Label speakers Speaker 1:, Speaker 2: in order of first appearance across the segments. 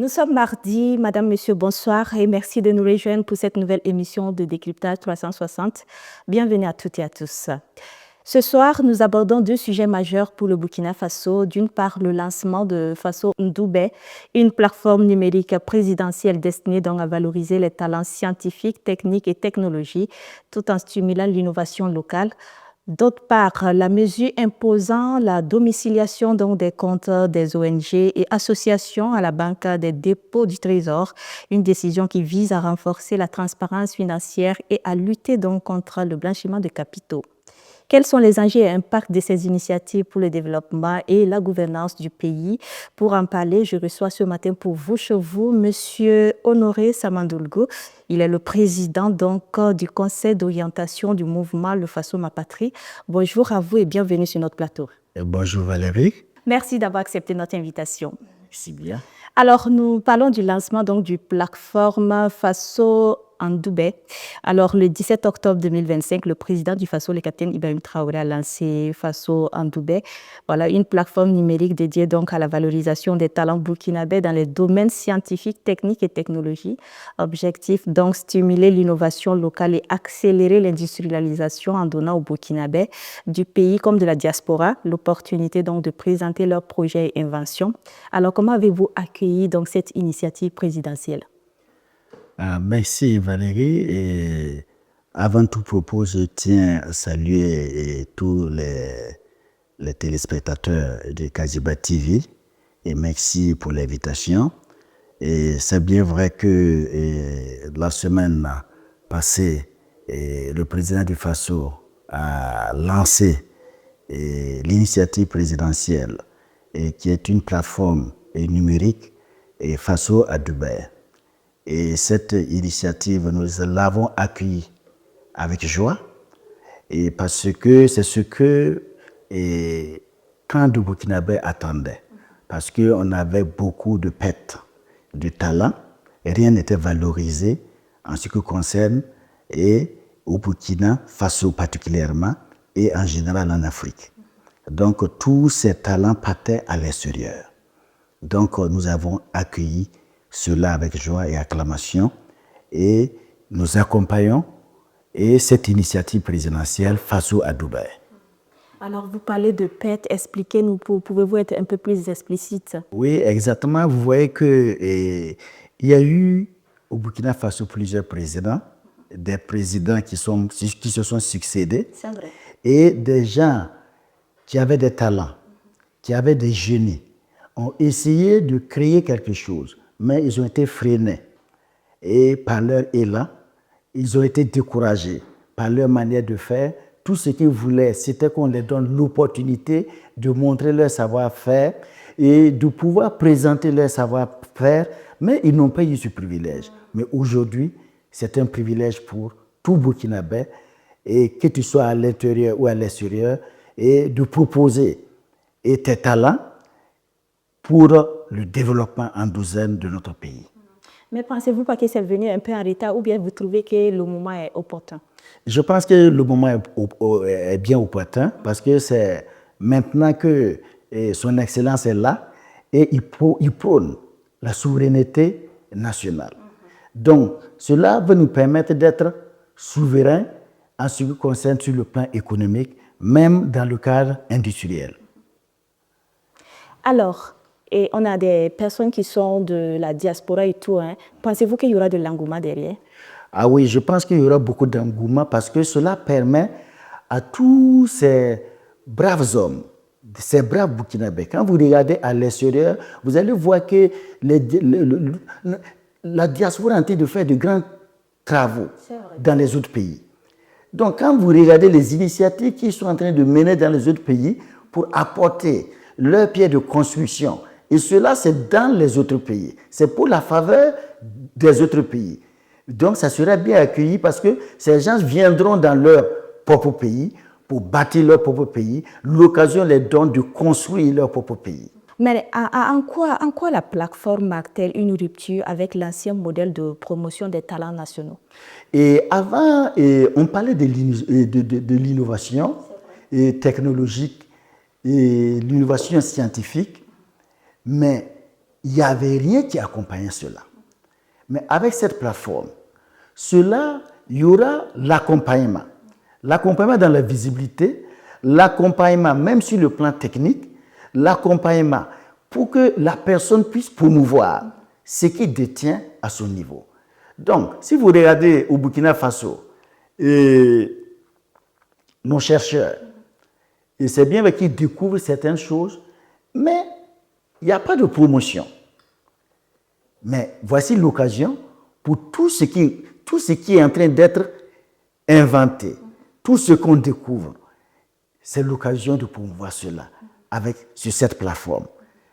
Speaker 1: Nous sommes mardi. Madame, Monsieur, bonsoir et merci de nous rejoindre pour cette nouvelle émission de Décryptage 360. Bienvenue à toutes et à tous. Ce soir, nous abordons deux sujets majeurs pour le Burkina Faso. D'une part, le lancement de Faso Ndoubé, une plateforme numérique présidentielle destinée donc à valoriser les talents scientifiques, techniques et technologiques, tout en stimulant l'innovation locale. D'autre part, la mesure imposant la domiciliation donc des comptes des ONG et associations à la Banque des dépôts du Trésor, une décision qui vise à renforcer la transparence financière et à lutter donc contre le blanchiment de capitaux. Quels sont les enjeux et impacts de ces initiatives pour le développement et la gouvernance du pays? Pour en parler, je reçois ce matin pour vous, chez vous, Monsieur Honoré Samandoulgou. Il est le président donc du conseil d'orientation du mouvement Le Faso Ma Patrie. Bonjour à vous et bienvenue sur notre plateau.
Speaker 2: Bonjour Valérie.
Speaker 1: Merci d'avoir accepté notre invitation.
Speaker 2: C'est bien.
Speaker 1: Alors, nous parlons du lancement donc du plateforme Faso Ndoubé. Alors, le 17 octobre 2025, le président du Faso, le capitaine Ibrahim Traoré, a lancé Faso Ndoubé. Voilà, une plateforme numérique dédiée donc à la valorisation des talents burkinabés dans les domaines scientifiques, techniques et technologies. Objectif donc stimuler l'innovation locale et accélérer l'industrialisation en donnant aux Burkinabés du pays comme de la diaspora l'opportunité donc de présenter leurs projets et inventions. Alors, comment avez-vous accueilli donc cette initiative présidentielle?
Speaker 2: Merci Valérie. Et avant tout propos, je tiens à saluer tous les téléspectateurs de Kajiba TV et merci pour l'invitation. Et c'est bien vrai que la semaine passée, le président du Faso a lancé l'initiative présidentielle qui est une plateforme numérique Faso Ndoubé. Et cette initiative, nous l'avons accueillie avec joie et parce que c'est ce que quand le Burkinabé attendait. Parce qu'on avait beaucoup de pètes, de talents, et rien n'était valorisé en ce qui concerne au Burkina Faso particulièrement et en général en Afrique. Donc tous ces talents partaient à l'extérieur. Donc nous avons accueilli cela avec joie et acclamation et nous accompagnons cette initiative présidentielle Faso Ndoubé.
Speaker 1: Alors vous parlez de PET, expliquez-nous, pouvez-vous être un peu plus explicite?
Speaker 2: Oui, exactement. Vous voyez qu'il y a eu au Burkina Faso plusieurs présidents, des présidents qui se sont succédés.
Speaker 1: C'est vrai.
Speaker 2: Et des gens qui avaient des talents, qui avaient des génies, ont essayé de créer quelque chose, mais ils ont été freinés. Et par leur élan, ils ont été découragés par leur manière de faire. Tout ce qu'ils voulaient, c'était qu'on leur donne l'opportunité de montrer leur savoir-faire et de pouvoir présenter leur savoir-faire, mais ils n'ont pas eu ce privilège. Mais aujourd'hui, c'est un privilège pour tout Burkinabé, et que tu sois à l'intérieur ou à l'extérieur, et de proposer tes talents pour le développement endogène de notre pays.
Speaker 1: Mais pensez-vous pas que c'est venu un peu en retard ou bien vous trouvez que le moment est opportun?
Speaker 2: Je pense que le moment est bien opportun parce que c'est maintenant que son Excellence est là et il prône la souveraineté nationale. Donc, cela va nous permettre d'être souverains en ce qui concerne sur le plan économique, même dans le cadre industriel.
Speaker 1: Alors, et on a des personnes qui sont de la diaspora et tout. Pensez-vous qu'il y aura de l'engouement derrière?
Speaker 2: Ah oui, je pense qu'il y aura beaucoup d'engouement parce que cela permet à tous ces braves hommes, ces braves Burkinabés, quand vous regardez à l'extérieur, vous allez voir que la diaspora est en train de faire de grands travaux dans les autres pays. Donc, quand vous regardez les initiatives qu'ils sont en train de mener dans les autres pays pour apporter leur pierre de construction, et cela, c'est dans les autres pays. C'est pour la faveur des autres pays. Donc, ça sera bien accueilli parce que ces gens viendront dans leur propre pays pour bâtir leur propre pays. L'occasion les donne de construire leur propre pays.
Speaker 1: Mais en quoi la plateforme marque-t-elle une rupture avec l'ancien modèle de promotion des talents nationaux?
Speaker 2: Et avant, on parlait de l'innovation technologique et l'innovation scientifique, mais il n'y avait rien qui accompagnait cela. Mais avec cette plateforme, il y aura l'accompagnement. L'accompagnement dans la visibilité, l'accompagnement même sur le plan technique, l'accompagnement pour que la personne puisse promouvoir ce qu'il détient à son niveau. Donc, si vous regardez au Burkina Faso, nos chercheurs, et c'est bien qu'ils découvrent certaines choses, mais il n'y a pas de promotion. Mais voici l'occasion pour tout ce qui est en train d'être inventé, tout ce qu'on découvre. C'est l'occasion de promouvoir cela sur cette plateforme.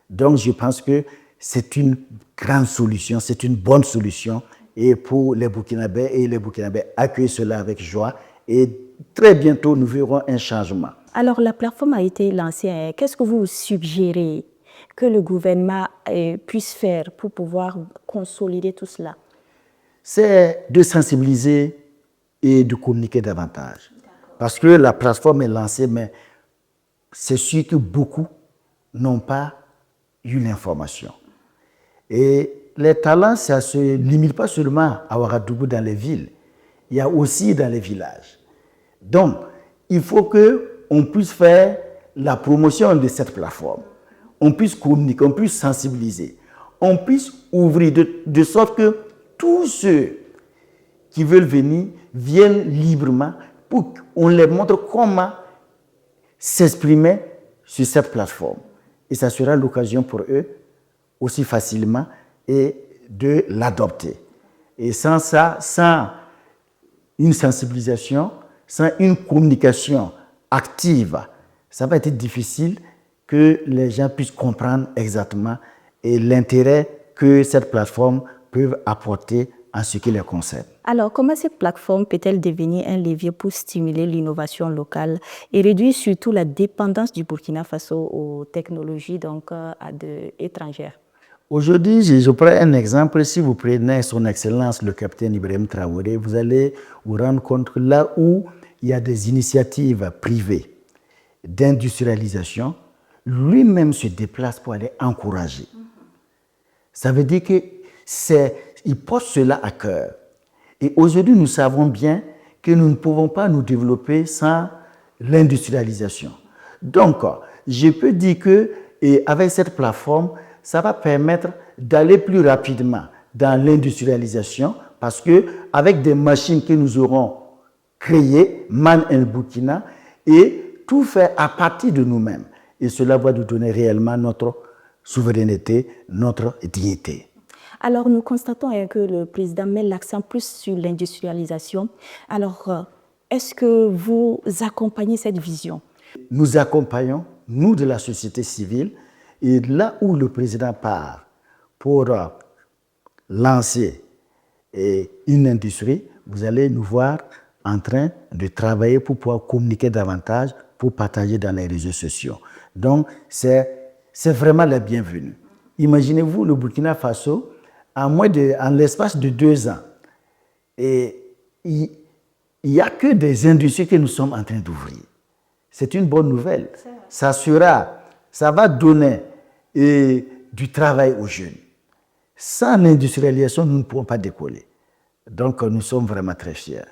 Speaker 2: Donc, je pense que c'est une grande solution, c'est une bonne solution. Et pour les Burkinabés accueillent cela avec joie. Et très bientôt, nous verrons un changement.
Speaker 1: Alors, la plateforme a été lancée. Qu'est-ce que vous suggérez que le gouvernement puisse faire pour pouvoir consolider tout cela?
Speaker 2: C'est de sensibiliser et de communiquer davantage. Parce que la plateforme est lancée, mais c'est sûr que beaucoup n'ont pas eu l'information. Et les talents, ça ne se limite pas seulement à Ouagadougou dans les villes, il y a aussi dans les villages. Donc, il faut qu'on puisse faire la promotion de cette plateforme, on puisse communiquer, on puisse sensibiliser, on puisse ouvrir de sorte que tous ceux qui veulent venir viennent librement pour qu'on leur montre comment s'exprimer sur cette plateforme. Et ça sera l'occasion pour eux aussi facilement et de l'adopter. Et sans ça, sans une sensibilisation, sans une communication active, ça va être difficile que les gens puissent comprendre exactement et l'intérêt que cette plateforme peut apporter en ce qui les concerne.
Speaker 1: Alors, comment cette plateforme peut-elle devenir un levier pour stimuler l'innovation locale et réduire surtout la dépendance du Burkina Faso aux technologies étrangères?
Speaker 2: Aujourd'hui, je prends un exemple. Si vous prenez son Excellence le capitaine Ibrahim Traoré, vous allez vous rendre compte que là où il y a des initiatives privées d'industrialisation, lui-même se déplace pour aller encourager. Ça veut dire qu'il porte cela à cœur. Et aujourd'hui, nous savons bien que nous ne pouvons pas nous développer sans l'industrialisation. Donc, je peux dire qu'avec cette plateforme, ça va permettre d'aller plus rapidement dans l'industrialisation parce qu'avec des machines que nous aurons créées, Man et Burkina, et tout fait à partir de nous-mêmes. Et cela va nous donner réellement notre souveraineté, notre dignité.
Speaker 1: Alors, nous constatons que le président met l'accent plus sur l'industrialisation. Alors, est-ce que vous accompagnez cette vision?
Speaker 2: Nous accompagnons, nous de la société civile, et là où le président part pour lancer une industrie, vous allez nous voir en train de travailler pour pouvoir communiquer davantage, pour partager dans les réseaux sociaux. Donc, c'est vraiment la bienvenue. Imaginez-vous le Burkina Faso, en l'espace de 2 ans, et il n'y a que des industries que nous sommes en train d'ouvrir. C'est une bonne nouvelle. Ça va donner du travail aux jeunes. Sans l'industrialisation, nous ne pourrons pas décoller. Donc, nous sommes vraiment très fiers.